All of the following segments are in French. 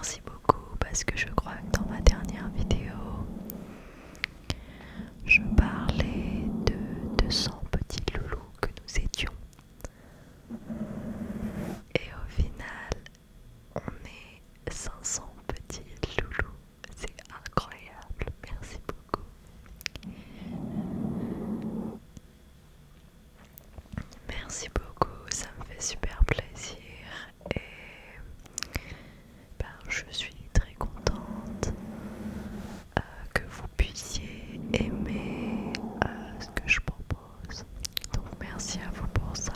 merci beaucoup parce que je crois que dans ma dernière vidéo, je parlais de 200 petits loulous que nous étions. Et au final, on est 500 petits loulous. C'est incroyable. Merci beaucoup. Merci beaucoup, ça me fait super plaisir et je suis très contente que vous puissiez aimer ce que je propose. Donc merci à vous pour ça.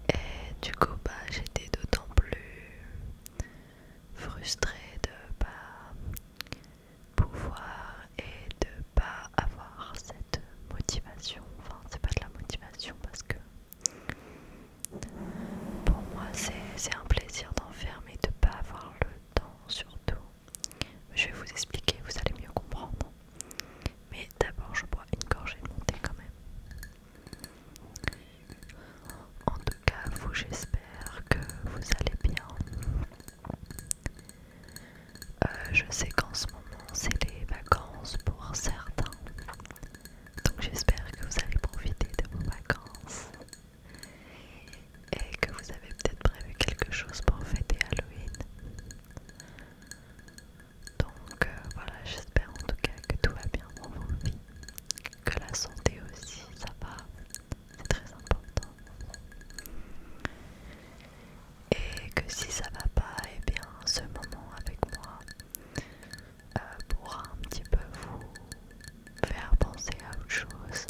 Et du coup, j'étais d'autant plus frustrée de pas pouvoir et de pas avoir cette motivation. Enfin, c'est pas de la motivation parce que pour moi c'est un plaisir d'en faire, mais de pas avoir le temps surtout. Je vais vous expliquer, vous allez mieux comprendre. Mais d'abord, je bois une gorgée de mon thé quand même. En tout cas, vous, j'espère que vous allez bien. Je sais qu'en ce moment, c'est les vacances pour certains. Donc j'espère que vous allez profiter de vos vacances. Et que vous avez peut-être prévu quelque chose pour fêter Halloween. Donc voilà, j'espère en tout cas que tout va bien dans vos vies. Que la santé aussi, ça va. C'est très important. Et que si ça va pas, eh bien ce moment avec moi pourra un petit peu vous faire penser à autre chose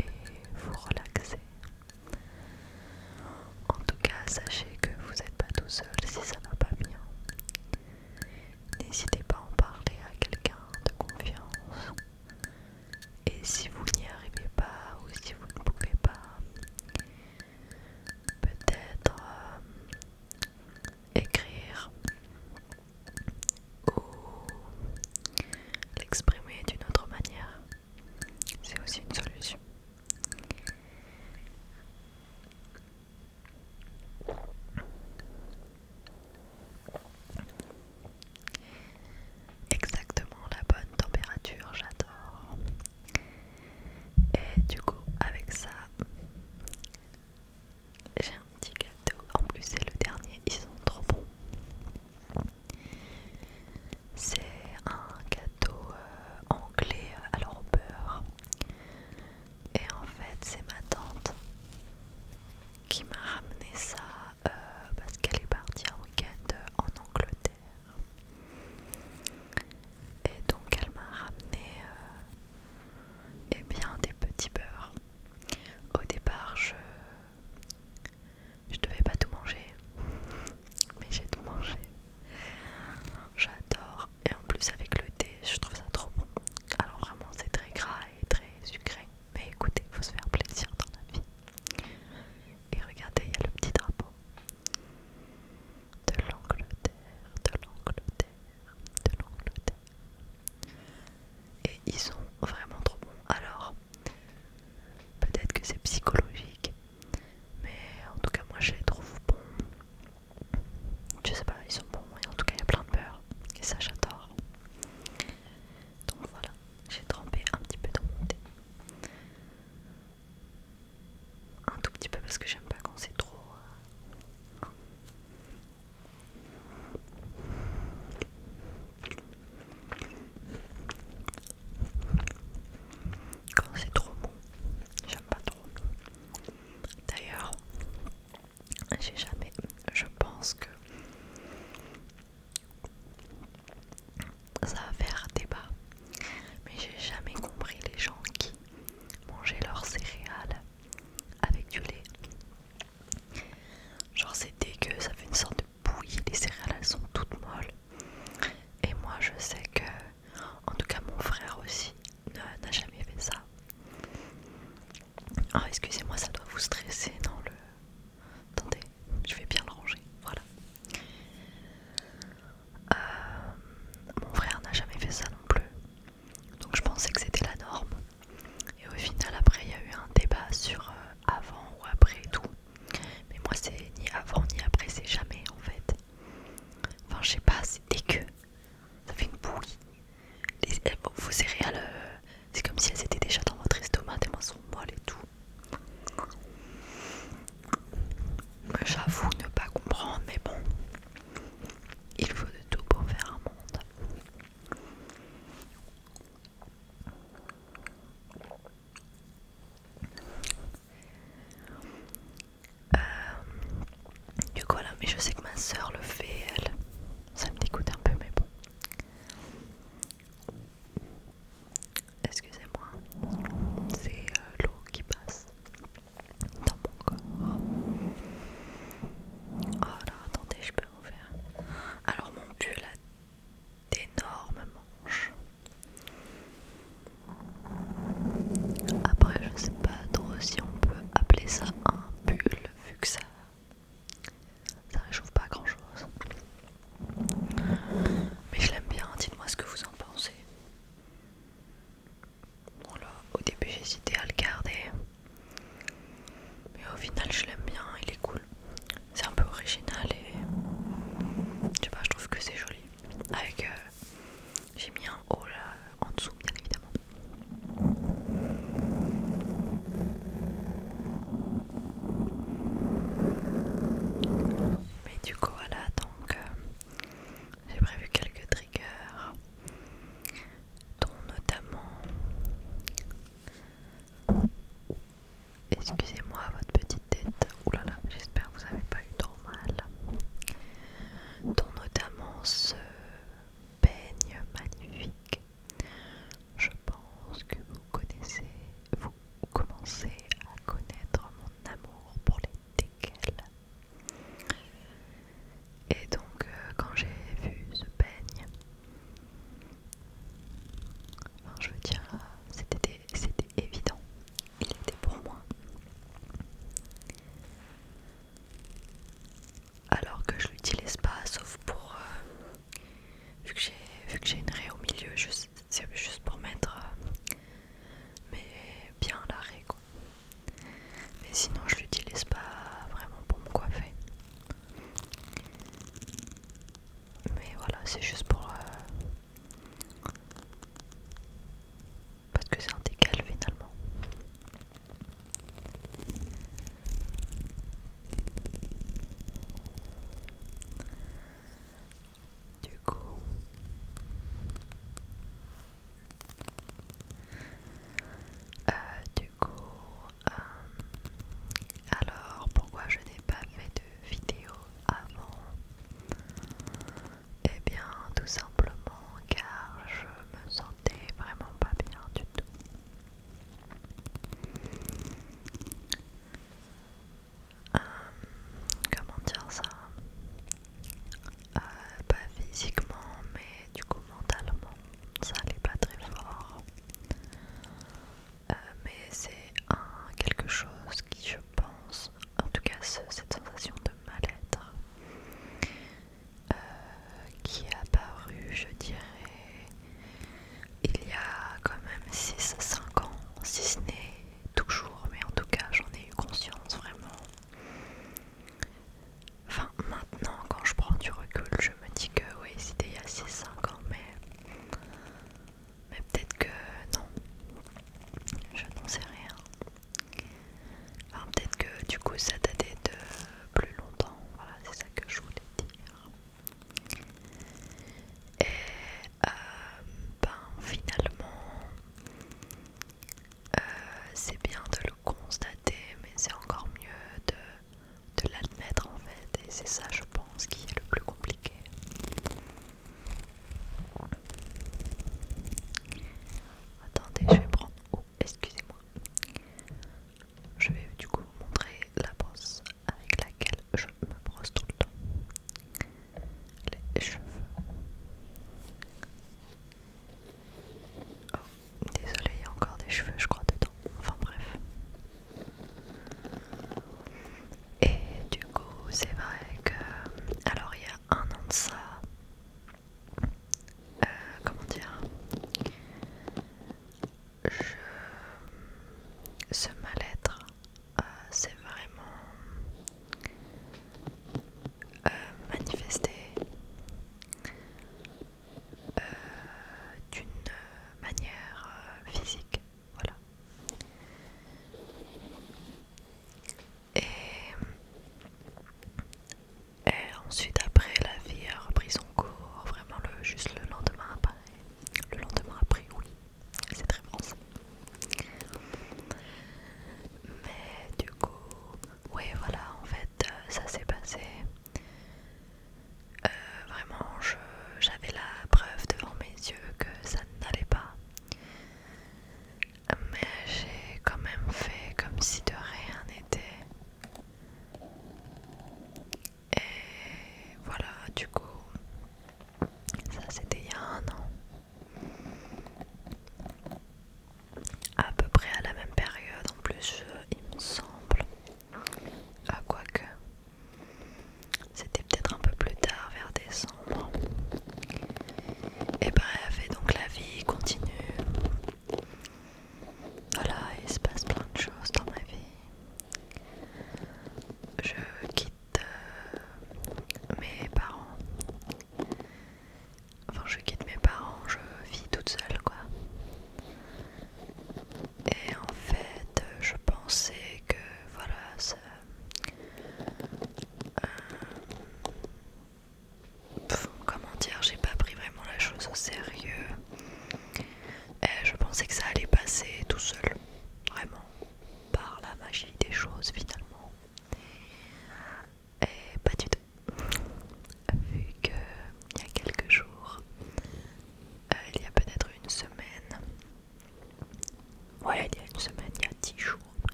et vous relaxer. En tout cas, sachez que vous n'êtes pas tout seul si ça va pas bien. N'hésitez pas à en parler à quelqu'un de confiance. Et si vous n'y arrivez pas ou si vous ne pouvez pas, peut-être écrire ou l'exprimer d'une autre manière. C'est aussi une solution. Exactement la bonne température, j'adore. Et du coup, avec ça, j'ai un petit gâteau. En plus, c'est le dernier, ils sont trop bons. C'est un gâteau anglais alors au beurre. Et en fait, c'est ma tante qui m'a ramené ça parce qu'elle est partie un week-end en Angleterre. Et donc elle m'a ramené eh bien des petits beurres. Au départ, je devais pas tout manger, mais j'ai tout mangé. J'adore. Et en plus avec le thé, je trouve ça trop bon. Alors vraiment, c'est très gras et très sucré. Mais écoutez, il faut se faire plaisir dans la vie. Et regardez, il y a le petit drapeau de l'Angleterre, de l'Angleterre, de l'Angleterre. Et ils sont vraiment trop bons. Alors, peut-être que c'est psychologique, mais en tout cas, moi je les trouve bons. Je sais pas, ils sont bons. Et en tout cas, il y a plein de beurre. Et ça, j'adore. Donc voilà, j'ai trempé un petit peu dans mon thé. Un tout petit peu parce que j'aime pas quand c'est trop. Quand c'est trop bon, j'aime pas trop. D'ailleurs, j'ai jamais. Je pense que ça va faire débat. Mais j'ai jamais compris les gens qui mangeaient leurs céréales avec du lait. ce mal-être s'est vraiment manifesté d'une manière physique, voilà. Et, et ensuite après la vie a repris son cours, vraiment juste le lendemain après. Le lendemain après, oui, c'est très français.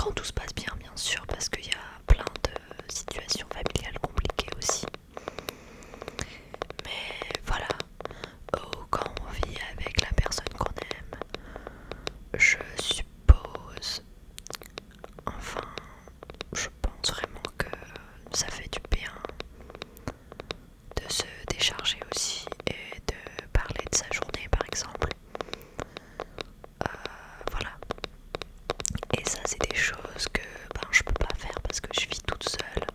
quand tout se passe bien sûr, parce qu'il y a plein de situations familiales compliquées aussi. Mais voilà, quand on vit avec la personne qu'on aime, je suppose, enfin, je pense vraiment que ça fait du bien de se décharger aussi et de parler de sa journée par exemple. Voilà. Et ça c'est des choses que je peux pas faire parce que je vis toute seule.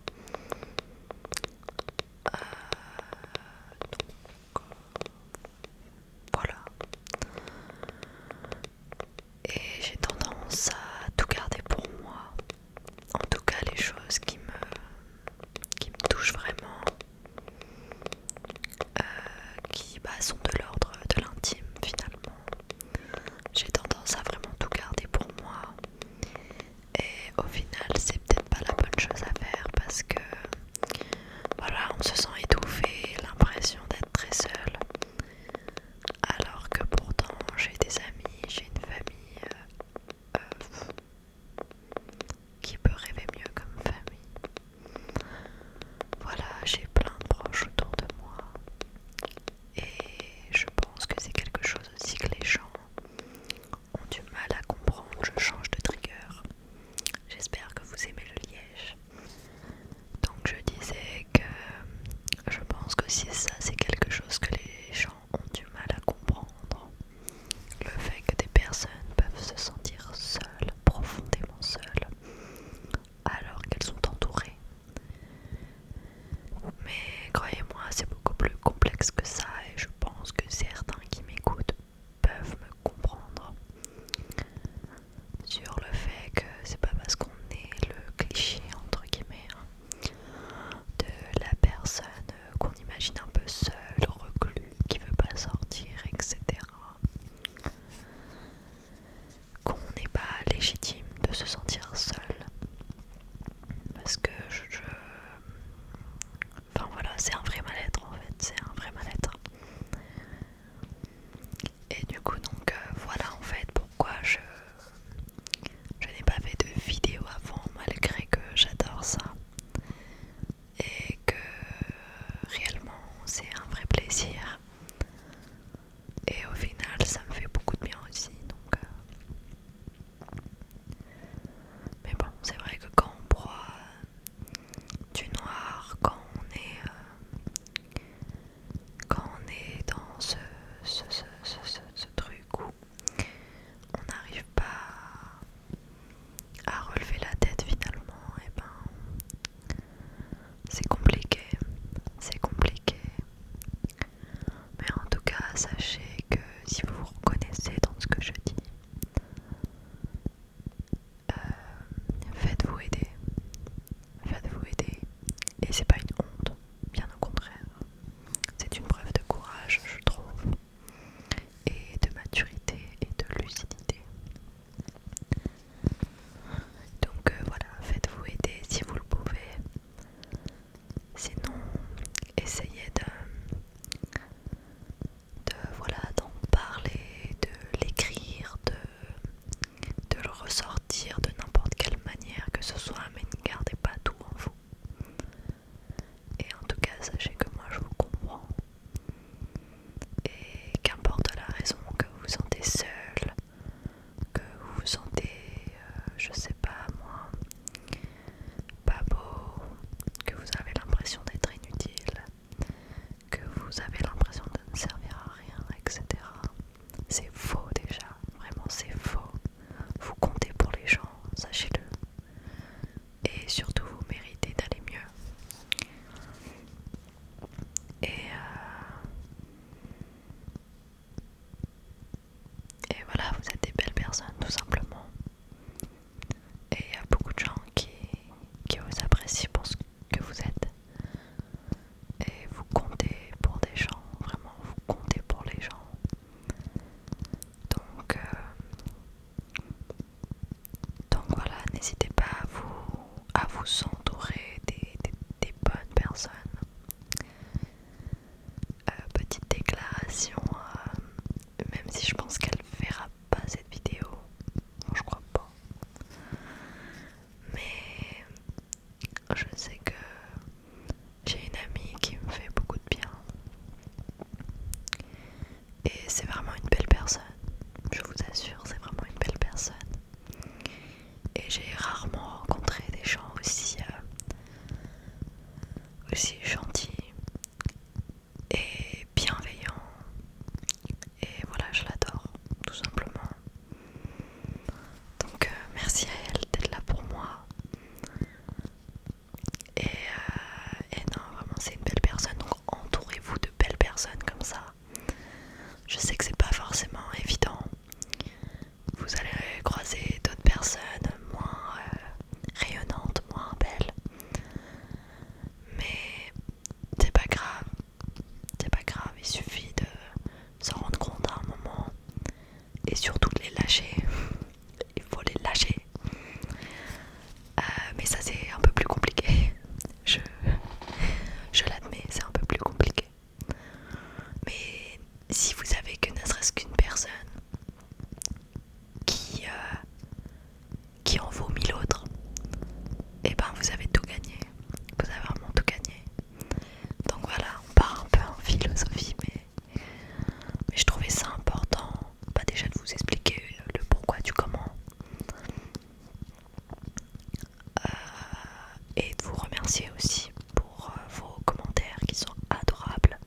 remercier aussi pour vos commentaires qui sont adorables,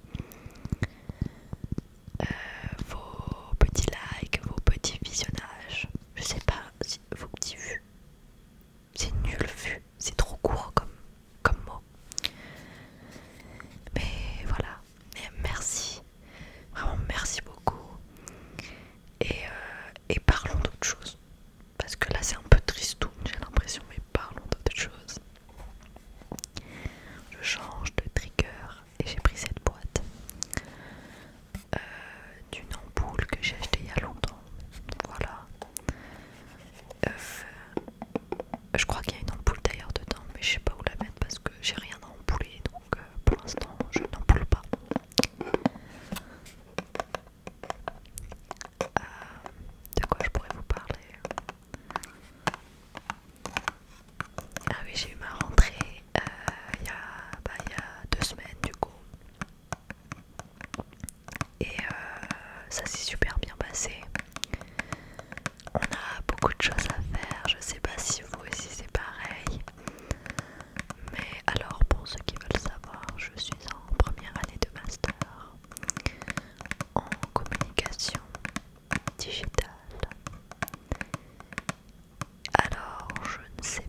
vos petits likes, vos petits visionnages. Je sais pas si vos petits vues. C'est nul vu, c'est trop court comme mot. Mais voilà, et merci, vraiment merci beaucoup. Et parlons d'autre chose. Parce que là c'est un peu tristoun, j'ai l'impression, mais parlons d'autre chose. Je change de trigger et j'ai pris cette boîte d'une ampoule que j'ai achetée il y a longtemps. Voilà. Je crois qu'il y a une ampoule d'ailleurs dedans, mais je sais pas où la mettre parce que j'ai rien à ampouler, donc pour l'instant je n'ampoule pas. De quoi je pourrais vous parler? Ah oui, j'ai eu ma rentrée il y a 2 semaines du coup. Et ça s'est super bien passé. On a beaucoup de choses à faire, je sais pas si vous aussi c'est pareil. Mais alors pour ceux qui veulent savoir, je suis en première année de master en communication digitale. Alors je ne sais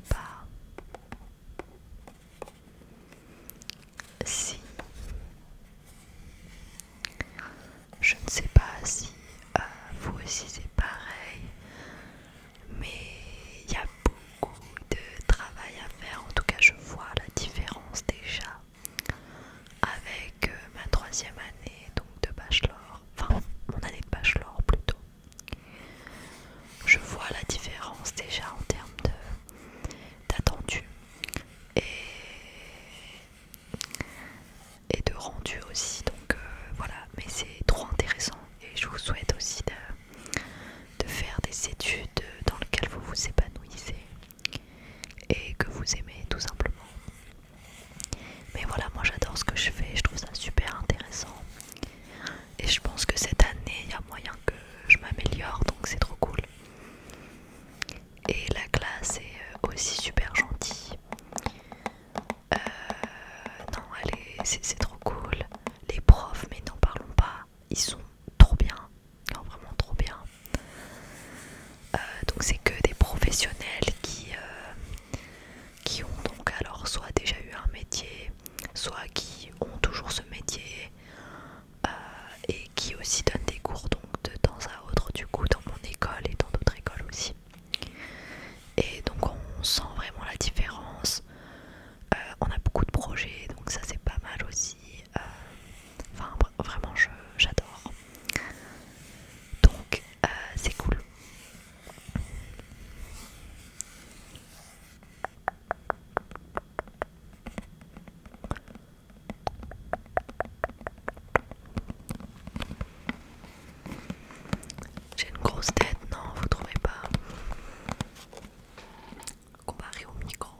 pas si vous aussi c'est pareil, mais il y a beaucoup de travail à faire. En tout cas je vois la différence déjà avec ma 3e année donc de bachelor, enfin mon année de bachelor plutôt. Je vois la différence déjà en termes d'attendu et, et de rendu aussi, donc voilà, mais c'est trop intéressant et je vous souhaite aussi de faire des études dans lesquelles vous vous épanouissez et que vous aimez tout simplement. Mais voilà, moi j'adore ce que je fais, je trouve ça super intéressant et je pense que cette année il y a moyen que je m'améliore, donc c'est trop cool. Et la classe est aussi super gentille. Non, c'est trop cool. Les profs, mais n'en parlons pas, ils sont trop bien, non, vraiment trop bien. Donc c'est que des professionnels qui ont donc alors soit déjà eu un métier, soit qui ont toujours ce métier et qui aussi donnent des cours donc de temps à autre du coup dans mon école et dans d'autres écoles aussi. Et donc on sent vraiment la différence. On a beaucoup de projets, donc ça c'est pas mal aussi. Enfin vraiment j'adore. Donc c'est cool. J'ai une grosse tête, non, vous trouvez pas? Comparé au micro.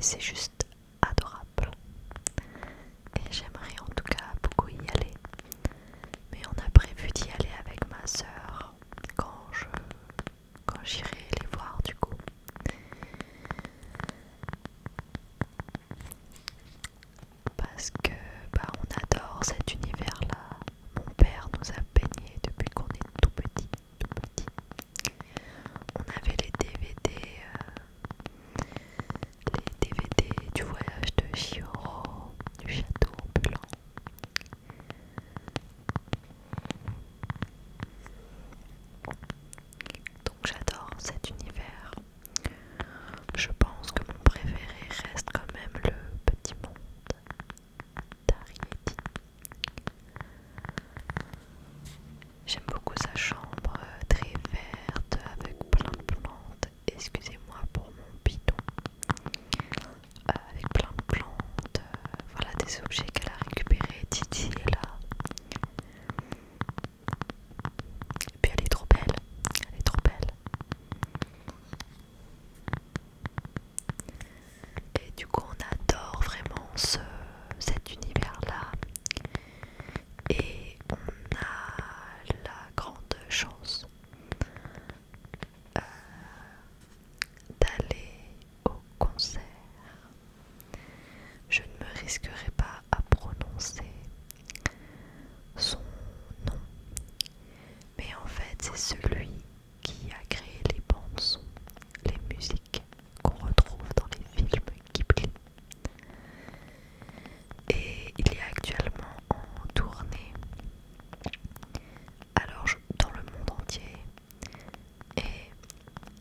c'est juste adorable. Et j'aimerais en tout cas beaucoup y aller. Mais on a prévu d'y aller avec ma sœur quand j'irai les voir du coup. Parce que on adore cet univers-là. Mon père nous a baignés depuis qu'on est tout petit, tout petit. On avait les DVD du voyage de Chihiro, du château ambulant. Donc j'adore cet univers. Je pense que mon préféré reste quand même le petit monde d'Ariety. J'aime beaucoup sa chambre très verte avec plein de plantes. Excusez-moi pour mon bidon. Avec plein de plantes, voilà des objets qu'elle a récupérés d'ici et là. Et puis elle est trop belle, elle est trop belle. Et du coup on adore vraiment cet univers-là. Et on a la grande chance d'aller au concert. Je ne me risquerai pas à prononcer son nom, mais en fait c'est celui qui a créé les bandes son, les musiques qu'on retrouve dans les films Ghibli. Et il est actuellement en tournée dans le monde entier, et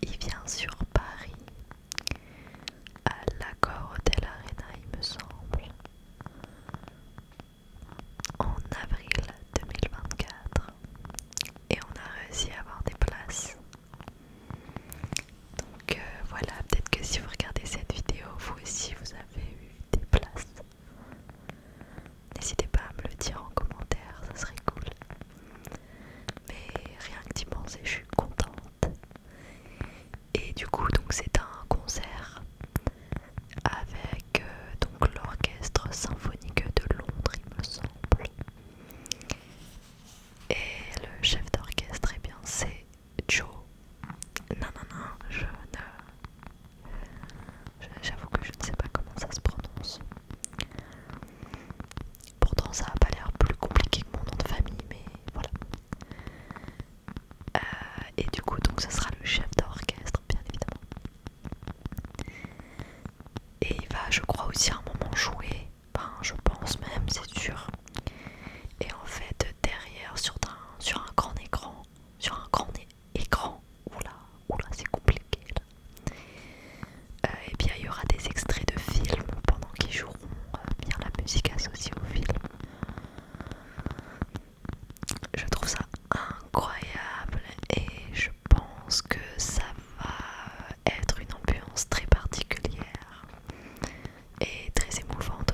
il vient sur Paris à l'Accor del Arena, il me semble, en avril 2024, et on a réussi à avoir des places. Donc voilà, peut-être que si vous regardez cette vidéo, vous aussi vous avez eu des places. N'hésitez pas à me le dire en commentaire, ça serait cool. Mais rien que d'y penser, je suis contente. Et du coup, donc c'est un concert avec donc l'orchestre symphonique de Londres, il me semble. Et le chef d'orchestre, eh bien c'est Joe. Non, j'avoue que je ne sais pas comment ça se prononce. Pourtant ça a pas l'air plus compliqué que mon nom de famille, mais voilà. Et du coup donc ce sera le chef d'orchestre bien évidemment. Et il va je crois aussi à un moment jouer, enfin je pense même, c'est sûr. Et en fait derrière sur un grand écran, oula c'est compliqué là. Et bien il y aura des extraits de films pendant qu'ils joueront bien la musique associée au film. Je trouve ça incroyable et je pense que ça va être une ambiance très particulière et très émouvante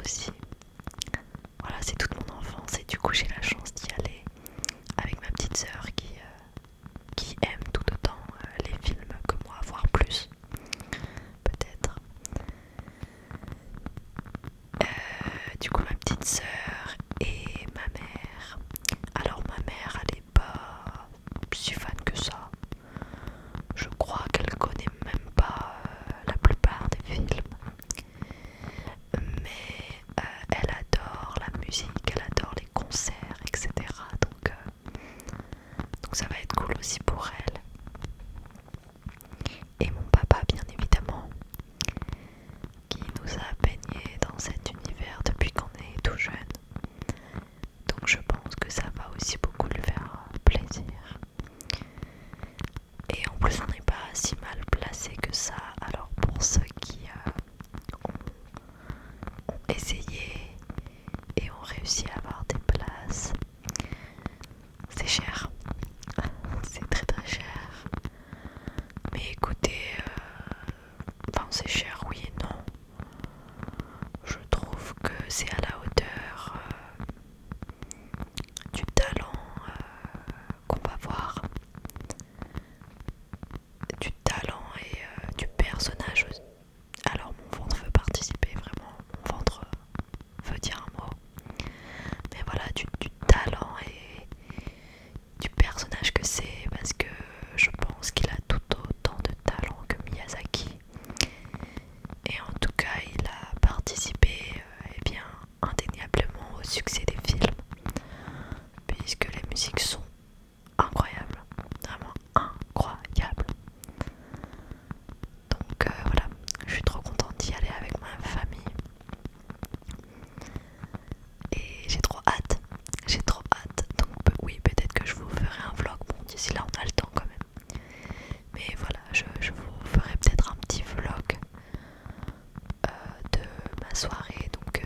soirée, donc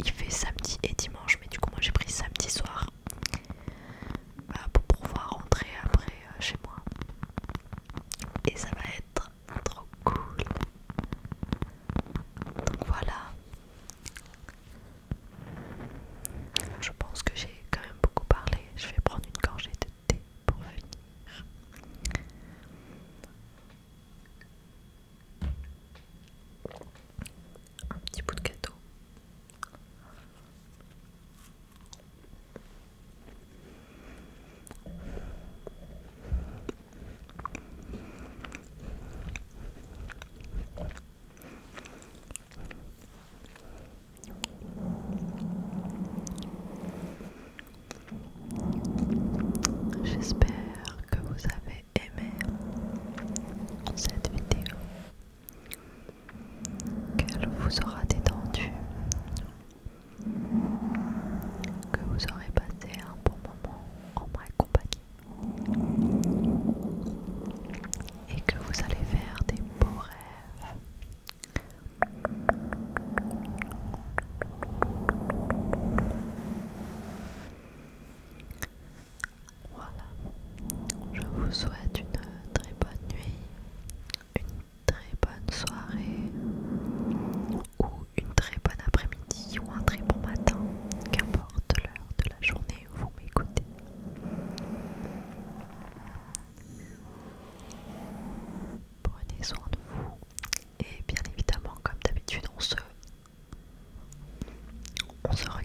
il fait samedi et dimanche, mais du coup moi j'ai pris samedi soir pour pouvoir rentrer après chez moi. Et ça va être trop cool. Donc voilà. Je pense que j'ai quand même beaucoup parlé. Je vais prendre une gorgée de thé pour finir. Un petit bout de gâteau. J'espère que vous avez aimé cette vidéo, qu'elle vous aura détendu, que vous aurez passé un bon moment en ma compagnie et que vous allez faire des beaux rêves. Voilà, je vous souhaite une très bonne nuit, une très bonne soirée ou une très bonne après-midi ou un très bon matin, qu'importe l'heure de la journée où vous m'écoutez. Prenez soin de vous et bien évidemment comme d'habitude on se regarde